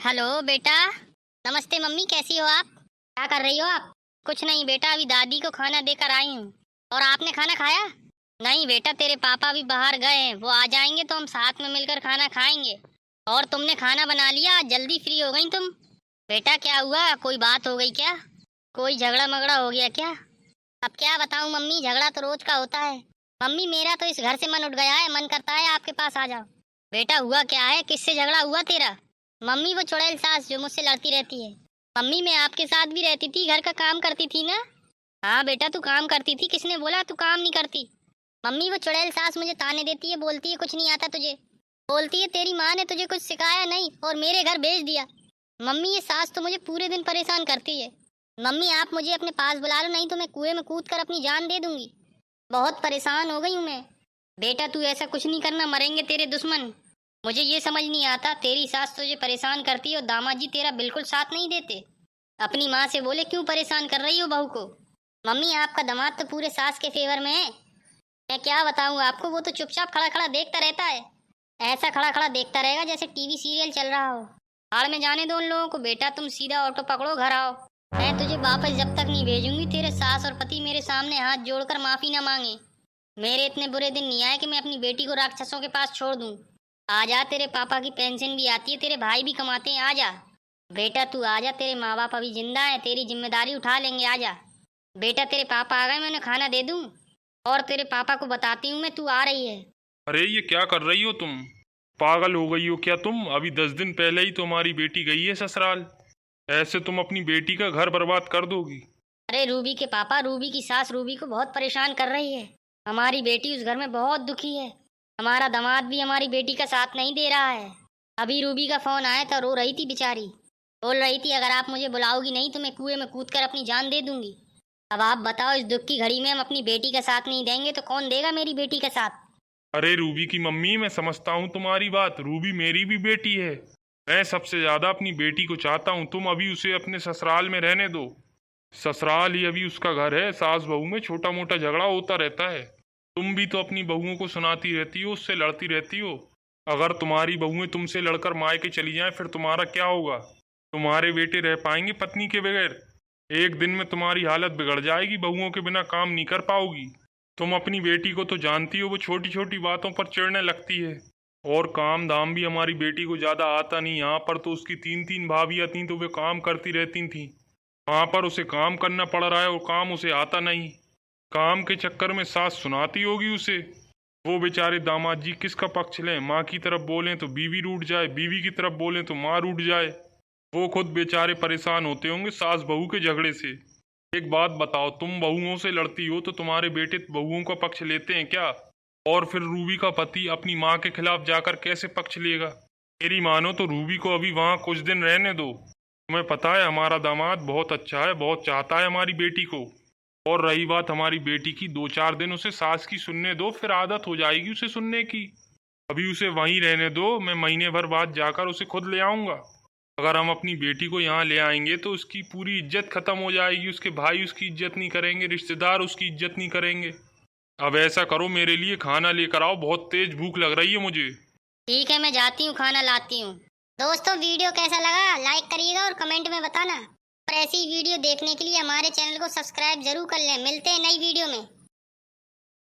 Hello बेटा। नमस्ते mummy, कैसी हो आप? क्या कर रही हो आप? कुछ नहीं बेटा, अभी दादी को खाना देकर आई हूँ। और आपने खाना खाया? नहीं बेटा, तेरे पापा अभी बाहर गए हैं, वो आ जाएंगे तो हम साथ में मिलकर खाना खाएंगे। और तुमने खाना बना लिया? जल्दी फ्री हो गई तुम। बेटा क्या हुआ, कोई बात हो गई क्या? कोई झगड़ा मगड़ा हो गया क्या? अब क्या बताऊँ मम्मी, झगड़ा तो रोज का होता है। मम्मी मेरा तो इस घर से मन उठ गया है, मन करता है आपके पास आ जाओ। बेटा हुआ क्या है, किससे झगड़ा हुआ तेरा? मम्मी वो चुड़ैल सास जो मुझसे लड़ती रहती है। मम्मी मैं आपके साथ भी रहती थी, घर का काम करती थी ना। हाँ बेटा तू काम करती थी, किसने बोला तू काम नहीं करती? मम्मी वो चुड़ैल सास मुझे ताने देती है, बोलती है कुछ नहीं आता तुझे। बोलती है तेरी माँ ने तुझे कुछ सिखाया नहीं और मेरे घर भेज दिया। मम्मी ये सास तो मुझे पूरे दिन परेशान करती है। मम्मी आप मुझे अपने पास बुला लो, नहीं तो मैं कुएं में कूद कर अपनी जान दे दूंगी। बहुत परेशान हो गई हूँ मैं। बेटा तू ऐसा कुछ नहीं करना, मरेंगे तेरे दुश्मन। मुझे ये समझ नहीं आता, तेरी सास तुझे परेशान करती है और दामाद जी तेरा बिल्कुल साथ नहीं देते। अपनी माँ से बोले क्यों परेशान कर रही हो बहू को? मम्मी आपका दामाद तो पूरे सास के फेवर में है। मैं क्या बताऊँ आपको, वो तो चुपचाप खड़ा खड़ा देखता रहता है। ऐसा खड़ा खड़ा देखता रहेगा जैसे टीवी सीरियल चल रहा हो। हाल में जाने दो उन लोगों को। बेटा तुम सीधा ऑटो पकड़ो, घर आओ। मैं तुझे वापस जब तक नहीं भेजूंगी, तेरे सास और पति मेरे सामने हाथ जोड़कर माफी ना मांगे। मेरे इतने बुरे दिन नहीं आए कि मैं अपनी बेटी को राक्षसों के पास छोड़ दूं। आजा, तेरे पापा की पेंशन भी आती है, तेरे भाई भी कमाते हैं, आजा। बेटा तू आजा, तेरे माँ बाप अभी जिंदा है, तेरी जिम्मेदारी उठा लेंगे, आजा। बेटा तेरे पापा आ गए, मैं उन्हें खाना दे दूं? और तेरे पापा को बताती हूँ मैं, तू आ रही है। अरे ये क्या कर रही हो तुम? पागल हो गई हो क्या तुम? अभी 10 दिन पहले ही तुम्हारी बेटी गई है ससुराल। ऐसे तुम अपनी बेटी का घर बर्बाद कर दोगी। अरे रूबी के पापा, रूबी की सास रूबी को बहुत परेशान कर रही है। हमारी बेटी उस घर में बहुत दुखी है। हमारा दामाद भी हमारी बेटी का साथ नहीं दे रहा है। अभी रूबी का फोन आया था, रो रही थी बेचारी। बोल रही थी अगर आप मुझे बुलाओगी नहीं तो मैं कुएं में कूद कर अपनी जान दे दूंगी। अब आप बताओ, इस दुख की घड़ी में हम अपनी बेटी का साथ नहीं देंगे तो कौन देगा मेरी बेटी का साथ? अरे रूबी की मम्मी, मैं समझता हूँ तुम्हारी बात। रूबी मेरी भी बेटी है। मैं सबसे ज्यादा अपनी बेटी को चाहता हूँ। तुम अभी उसे अपने ससुराल में रहने दो। ससुराल ही अभी उसका घर है। सास बहू में छोटा मोटा झगड़ा होता रहता है। तुम भी तो अपनी बहुओं को सुनाती रहती हो, उससे लड़ती रहती हो। अगर तुम्हारी बहुएं तुमसे लड़कर मायके चली जाएं फिर तुम्हारा क्या होगा? तुम्हारे बेटे रह पाएंगे पत्नी के बगैर? एक दिन में तुम्हारी हालत बिगड़ जाएगी, बहुओं के बिना काम नहीं कर पाओगी। तुम अपनी बेटी को तो जानती हो, वो छोटी छोटी बातों पर चिढ़ने लगती है। और काम धाम भी हमारी बेटी को ज्यादा आता नहीं। यहाँ पर तो उसकी 3 3 भाभियां थीं तो वे काम करती रहती थीं। वहाँ पर उसे काम करना पड़ रहा है और काम उसे आता नहीं। काम के चक्कर में सास सुनाती होगी उसे। वो बेचारे दामाद जी किसका पक्ष लें? माँ की तरफ बोलें तो बीवी रूठ जाए, बीवी की तरफ बोलें तो माँ रूठ जाए। वो खुद बेचारे परेशान होते होंगे सास बहू के झगड़े से। एक बात बताओ, तुम बहुओं से लड़ती हो तो तुम्हारे बेटे बहुओं का पक्ष लेते हैं क्या? और फिर रूबी का पति अपनी माँ के खिलाफ जाकर कैसे पक्ष लेगा? मेरी मानो तो रूबी को अभी वहाँ कुछ दिन रहने दो। तुम्हें पता है हमारा दामाद बहुत अच्छा है, बहुत चाहता है हमारी बेटी को। और रही बात हमारी बेटी की, 2 4 दिन उसे सास की सुनने दो, फिर आदत हो जाएगी उसे सुनने की। अभी उसे वहीं रहने दो, मैं महीने भर बाद जाकर उसे खुद ले आऊँगा। अगर हम अपनी बेटी को यहाँ ले आएंगे तो उसकी पूरी इज्जत खत्म हो जाएगी। उसके भाई उसकी इज्जत नहीं करेंगे, रिश्तेदार उसकी इज्जत नहीं करेंगे। अब ऐसा करो, मेरे लिए खाना लेकर आओ, बहुत तेज भूख लग रही है मुझे। ठीक है मैं जाती हूँ, खाना लाती हूँ। दोस्तों वीडियो कैसा लगा लाइक करिएगा और कमेंट में बताना। और ऐसी वीडियो देखने के लिए हमारे चैनल को सब्सक्राइब जरूर कर लें। मिलते हैं नई वीडियो में।